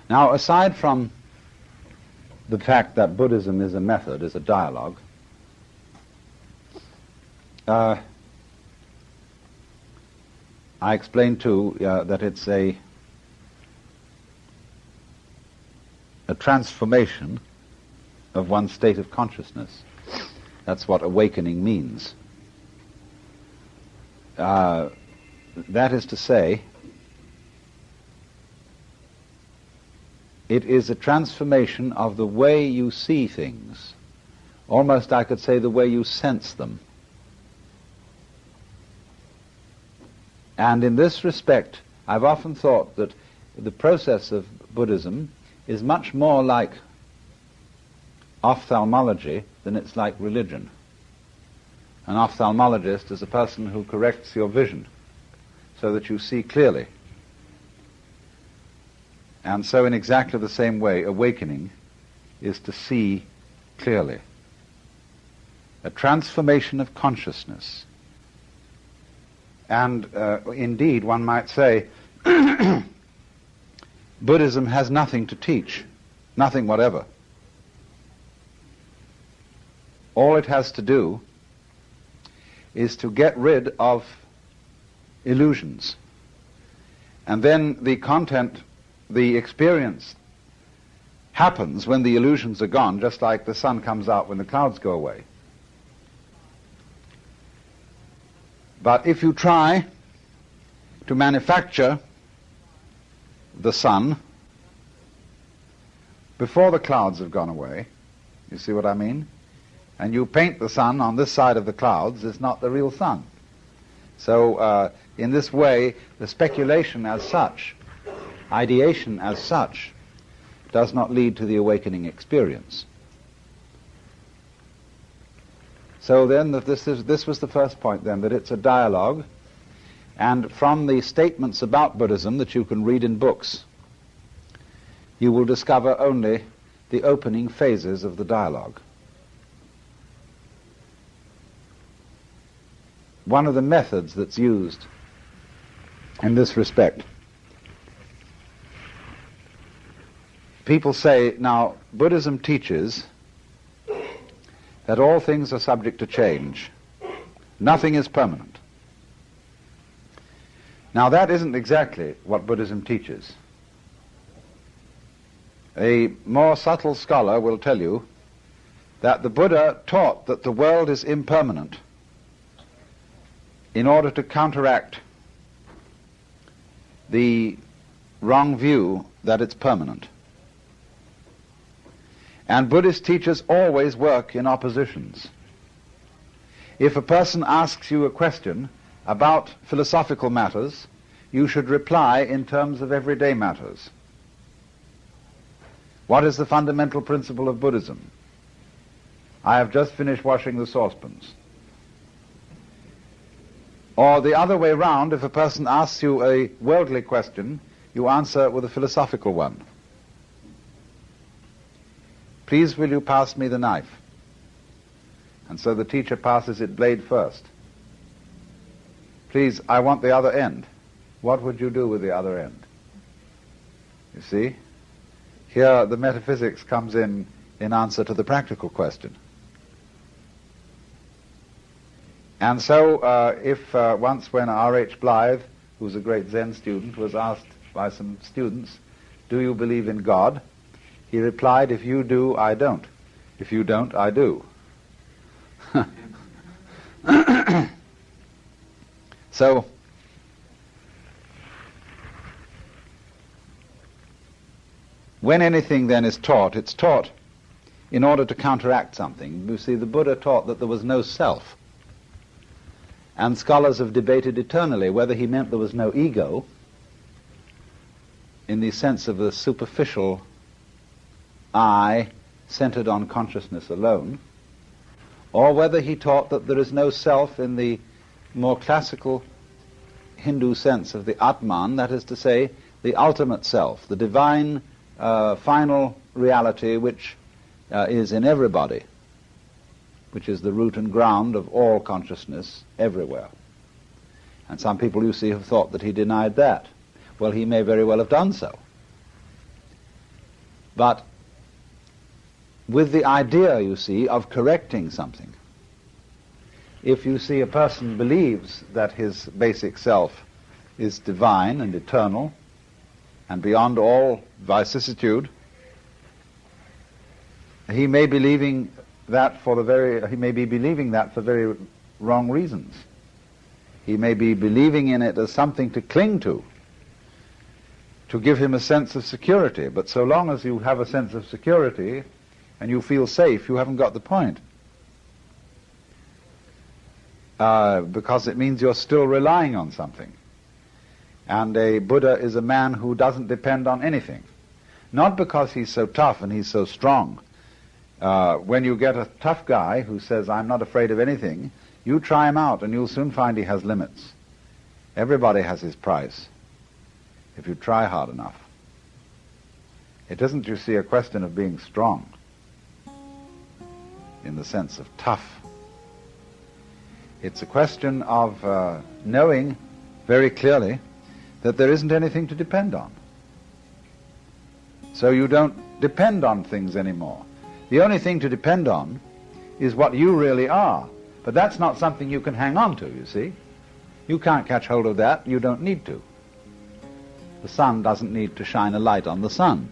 Now, aside from the fact that Buddhism is a method, is a dialogue, I explained too that it's a transformation of one's state of consciousness. That's what awakening means. That is to say, it is a transformation of the way you see things. Almost, I could say, the way you sense them. And in this respect, I've often thought that the process of Buddhism is much more like ophthalmology than it's like religion. An ophthalmologist is a person who corrects your vision so that you see clearly. And so in exactly the same way, awakening is to see clearly. A transformation of consciousness. And indeed, one might say, Buddhism has nothing to teach, nothing whatever. All it has to do is to get rid of illusions. And then the content, the experience happens when the illusions are gone, just like the sun comes out when the clouds go away. But if you try to manufacture the sun before the clouds have gone away, you see what I mean? And you paint the sun on this side of the clouds, it's not the real sun. So in this way, the speculation as such, ideation as such, does not lead to the awakening experience. So then this was the first point then, that it's a dialogue, and from the statements about Buddhism that you can read in books, you will discover only the opening phases of the dialogue. One of the methods that's used in this respect, people say, now, Buddhism teaches that all things are subject to change. Nothing is permanent. Now, that isn't exactly what Buddhism teaches. A more subtle scholar will tell you that the Buddha taught that the world is impermanent in order to counteract the wrong view that it's permanent. And Buddhist teachers always work in oppositions. If a person asks you a question about philosophical matters, you should reply in terms of everyday matters. What is the fundamental principle of Buddhism? I have just finished washing the saucepans. Or the other way round, if a person asks you a worldly question, you answer with a philosophical one. Please will you pass me the knife? And so the teacher passes it blade first. Please, I want the other end. What would you do with the other end? You see? Here the metaphysics comes in answer to the practical question. And so if once when R.H. Blythe, who's a great Zen student, was asked by some students, do you believe in God? He replied, if you do, I don't. If you don't, I do. So, when anything then is taught, it's taught in order to counteract something. You see, the Buddha taught that there was no self. And scholars have debated eternally whether he meant there was no ego in the sense of a superficial I centered on consciousness alone, or whether he taught that there is no self in the more classical Hindu sense of the Atman, that is to say, the ultimate self, the divine final reality which is in everybody, which is the root and ground of all consciousness everywhere. And some people, you see, have thought that he denied that. Well, he may very well have done so. but with the idea, you see, of correcting something. If you see a person believes that his basic self is divine and eternal and beyond all vicissitude, he may be believing that for very wrong reasons. He may be believing in it as something to cling to give him a sense of security. But so long as you have a sense of security and you feel safe, you haven't got the point. Because it means you're still relying on something. And a Buddha is a man who doesn't depend on anything. Not because he's so tough and he's so strong. When you get a tough guy who says, I'm not afraid of anything, you try him out and you'll soon find he has limits. Everybody has his price, if you try hard enough. It isn't, you see, a question of being strong in the sense of tough. It's a question of knowing very clearly that there isn't anything to depend on. So you don't depend on things anymore. The only thing to depend on is what you really are. But that's not something you can hang on to, you see. You can't catch hold of that. You don't need to. The sun doesn't need to shine a light on the sun.